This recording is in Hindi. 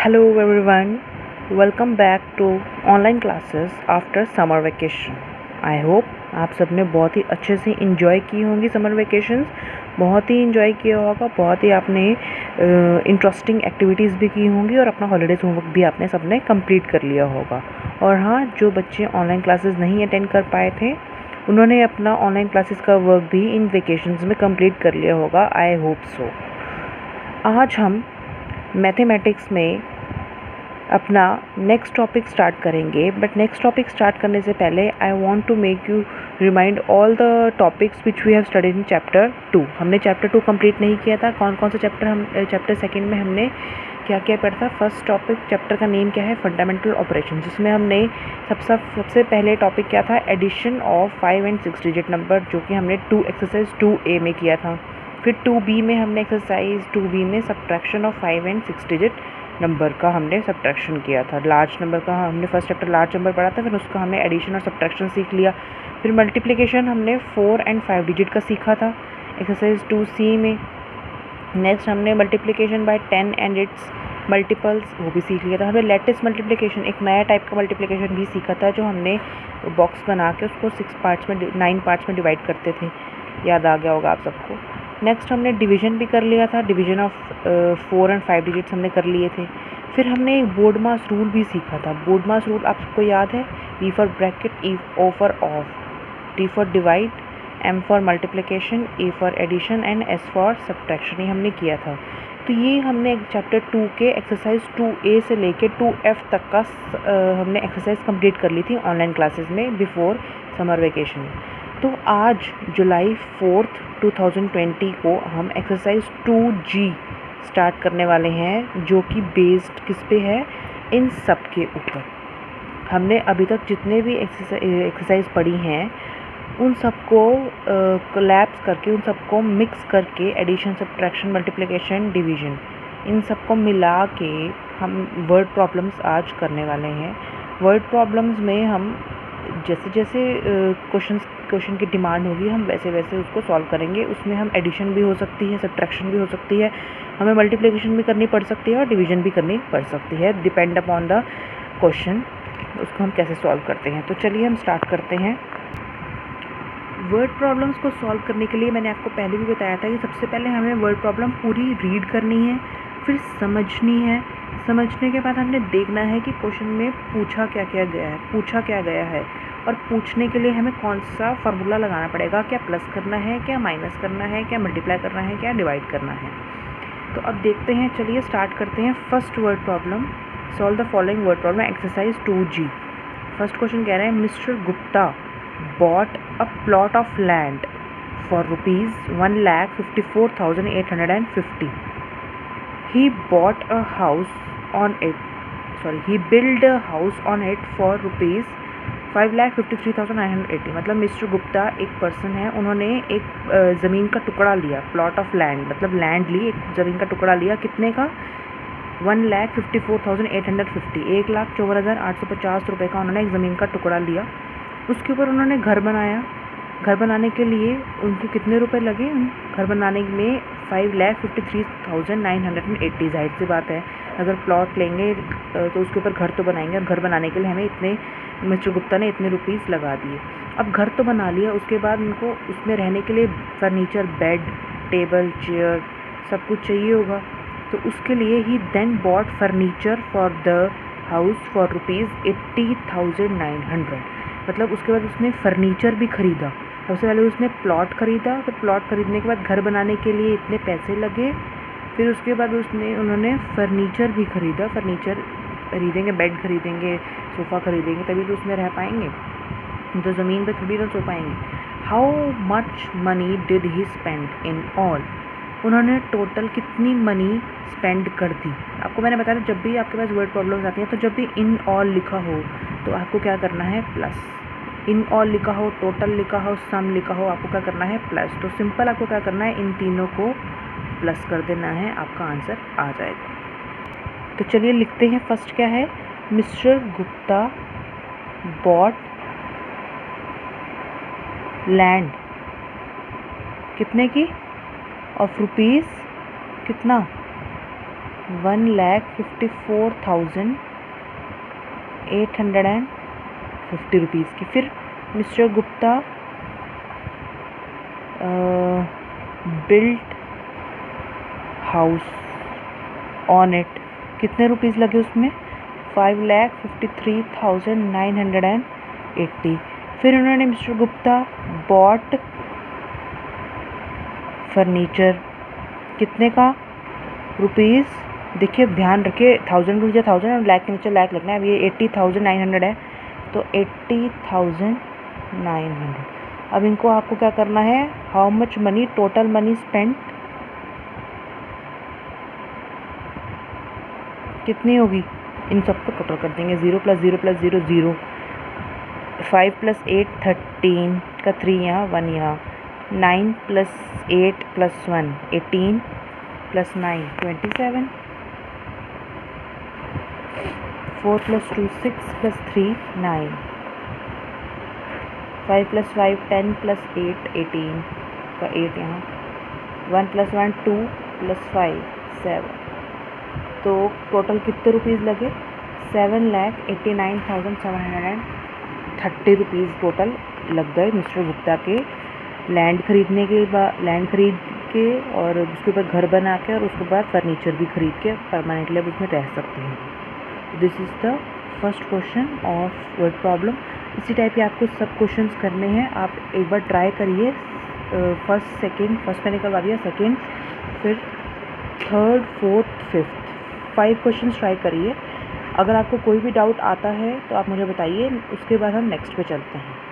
Hello everyone, welcome back to online classes after summer vacation. I hope आप सबने बहुत ही अच्छे से इंजॉय की होंगी समर वेकेशंस। बहुत ही इंजॉय किया होगा, बहुत ही आपने इंटरेस्टिंग एक्टिविटीज़ भी की होंगी और अपना हॉलीडेज़ होमवर्क भी आपने सबने कंप्लीट कर लिया होगा। और हाँ, जो बच्चे ऑनलाइन क्लासेस नहीं अटेंड कर पाए थे उन्होंने अपना ऑनलाइन क्लासेस का वर्क भी इन वेकेशंस में कंप्लीट कर लिया होगा। I hope so. आज हम मैथमेटिक्स में अपना नेक्स्ट टॉपिक स्टार्ट करेंगे, बट नेक्स्ट टॉपिक स्टार्ट करने से पहले I want to make you remind all the topics which we have studied in chapter 2। हमने चैप्टर 2 कंप्लीट नहीं किया था। कौन कौन सा चैप्टर हम चैप्टर सेकंड में हमने क्या क्या पढ़ा था। फर्स्ट टॉपिक चैप्टर का नेम क्या है, फंडामेंटल ऑपरेशन, जिसमें हमने सबसे पहले टॉपिक क्या था, addition of 5 and 6 digit number, जो कि हमने एक्सरसाइज 2A में किया था। फिर 2B में हमने एक्सरसाइज 2B में subtraction of 5 and 6 digit number का हमने सब्ट्रैक्शन किया था। लार्ज नंबर का हमने फर्स्ट चैप्टर लार्ज नंबर पढ़ा था, फिर उसका हमने एडिशन और सब्ट्रैक्शन सीख लिया। फिर मल्टीप्लिकेशन हमने 4 एंड 5 डिजिट का सीखा था एक्सरसाइज 2C में। नेक्स्ट हमने multiplication bye 10 and it's multiples वो भी सीख लिया था। हमने लेटेस्ट मल्टीप्लिकेशन, एक नया टाइप का मल्टीप्लिकेशन भी सीखा था, जो हमने बॉक्स बना के उसको 9 पार्ट्स में डिवाइड करते थे। याद आ गया होगा आप सबको। नेक्स्ट हमने डिवीजन भी कर लिया था, डिवीजन ऑफ 4 एंड 5 डिजिट्स हमने कर लिए थे। फिर हमने बोर्ड मास रूल भी सीखा था। बोर्ड मास रूल आप सबको याद है, B for bracket, E O for of, D for divide, M for multiplication, A for addition and S for subtraction. ये हमने किया था। तो ये हमने चैप्टर 2 के एक्सरसाइज 2A से लेके 2F तक का हमने एक्सरसाइज कंप्लीट कर ली थी ऑनलाइन क्लासेस में बिफोर समर वेकेशन। तो आज जुलाई 4, 2020 को हम एक्सरसाइज 2G स्टार्ट करने वाले हैं, जो कि बेस्ड किस पे है, इन सब के ऊपर। हमने अभी तक जितने भी एक्सरसाइज पढ़ी हैं उन सबको कोलैप्स करके, उन सबको मिक्स करके, एडिशन, सब्ट्रैक्शन, मल्टीप्लिकेशन, डिवीजन, इन सबको मिला के हम वर्ड प्रॉब्लम्स आज करने वाले हैं। वर्ड प्रॉब्लम्स में हम जैसे जैसे क्वेश्चन की डिमांड होगी हम वैसे वैसे उसको सॉल्व करेंगे। उसमें हम एडिशन भी हो सकती है, सब्ट्रैक्शन भी हो सकती है, हमें मल्टीप्लिकेशन भी करनी पड़ सकती है और डिवीजन भी करनी पड़ सकती है, डिपेंड अपॉन द क्वेश्चन उसको हम कैसे सॉल्व करते हैं। तो चलिए हम स्टार्ट करते हैं। वर्ड प्रॉब्लम्स को सॉल्व करने के लिए मैंने आपको पहले भी बताया था कि सबसे पहले हमें वर्ड प्रॉब्लम पूरी रीड करनी है, फिर समझनी है। समझने के बाद हमने देखना है कि क्वेश्चन में पूछा क्या गया है और पूछने के लिए हमें कौन सा फार्मूला लगाना पड़ेगा, क्या प्लस करना है, क्या माइनस करना है, क्या मल्टीप्लाई करना है, क्या डिवाइड करना है। तो अब देखते हैं, चलिए स्टार्ट करते हैं। First word problem, solve the following word problem exercise 2G। First question कह रहे हैं, mister Gupta bought a plot of land for rupees 1,54,850. He bought a house on it. He built a house on it for rupees 5,53,980. मतलब मिस्टर गुप्ता एक पर्सन है, उन्होंने एक ज़मीन का टुकड़ा लिया, प्लॉट ऑफ लैंड मतलब लैंड ली, एक ज़मीन का टुकड़ा लिया। कितने का? 1,54,850, 1,54,850 रुपये का उन्होंने एक ज़मीन का टुकड़ा लिया। उसके ऊपर उन्होंने घर बनाया। घर बनाने के लिए उनको कितने रुपए लगे? घर बनाने में 5,53,980। जाहिर सी बात है, अगर प्लॉट लेंगे तो उसके ऊपर घर तो बनाएंगे, और घर बनाने के लिए हमें इतने, मिस्टर गुप्ता ने इतने रुपीस लगा दिए। अब घर तो बना लिया, उसके बाद उनको उसमें रहने के लिए फर्नीचर, बेड, टेबल, चेयर सब कुछ चाहिए होगा। तो उसके लिए ही then bought furniture for the house for rupees 80,900। मतलब उसके बाद उसने फर्नीचर भी ख़रीदा। सबसे पहले उसने प्लॉट ख़रीदा, फिर प्लॉट ख़रीदने के बाद घर बनाने के लिए इतने पैसे लगे, फिर उसके बाद उन्होंने फर्नीचर भी ख़रीदा। फर्नीचर खरीदेंगे, बेड खरीदेंगे, सोफ़ा खरीदेंगे, तभी तो उसमें रह पाएंगे, तो ज़मीन पे थोड़ी ना सो पाएंगे। How much money did he spend in all? उन्होंने टोटल कितनी मनी स्पेंड कर दी। आपको मैंने बताया जब भी आपके पास वर्ड प्रॉब्लम्स आती हैं तो जब भी इन ऑल लिखा हो तो आपको क्या करना है, प्लस। इन ऑल लिखा हो, टोटल लिखा हो, सम लिखा हो, आपको क्या करना है, प्लस। तो सिंपल आपको क्या करना है, इन तीनों को प्लस कर देना है, आपका आंसर आ जाएगा। तो चलिए लिखते हैं। फर्स्ट क्या है, मिस्टर गुप्ता बॉट लैंड कितने की, ऑफ रुपीज़ कितना 1,54,850 रुपीज़ की। फिर mister Gupta built house on it, कितने रुपीज़ लगे उसमें? 5,53,980। फिर उन्होंने मिस्टर गुप्ता बॉट फर्नीचर, कितने का? रुपीज़, देखिए ध्यान रखिए 1000 को नीचे 1000 और लाख के नीचे लाख लगना है। अब ये 80,900 है तो 80,900। अब इनको आपको क्या करना है? How much money, total money spent कितनी होगी? इन सबको टोटल कर देंगे। 0 + 0 + 0 0, 5 + 8 13 का 3 यहाँ 1 यहाँ, 9 + 8 + 1 18 + 9 27, 4 + 2 6 + 3 9, 5 + 5 10 + 8 18 का 8 यहाँ, 1 + 1 2 + 5 7। तो टोटल कितने रुपीज़ लगे? 7,89,730 रुपीज़ टोटल लग गए मिस्टर गुप्ता के लैंड खरीदने के बाद, लैंड खरीद के और उसके ऊपर घर बना के और उसके बाद फर्नीचर भी खरीद के परमानेंटली अब उसमें रह सकते हैं। This is the first question of word problem. इसी टाइप के आपको सब क्वेश्चंस करने हैं। आप एक बार ट्राई करिए। फर्स्ट मैंने करवा दिया, सेकेंड, फिर third, fourth, fifth, 5 questions try करिए। अगर आपको कोई भी डाउट आता है तो आप मुझे बताइए, उसके बाद हम नेक्स्ट पे चलते हैं।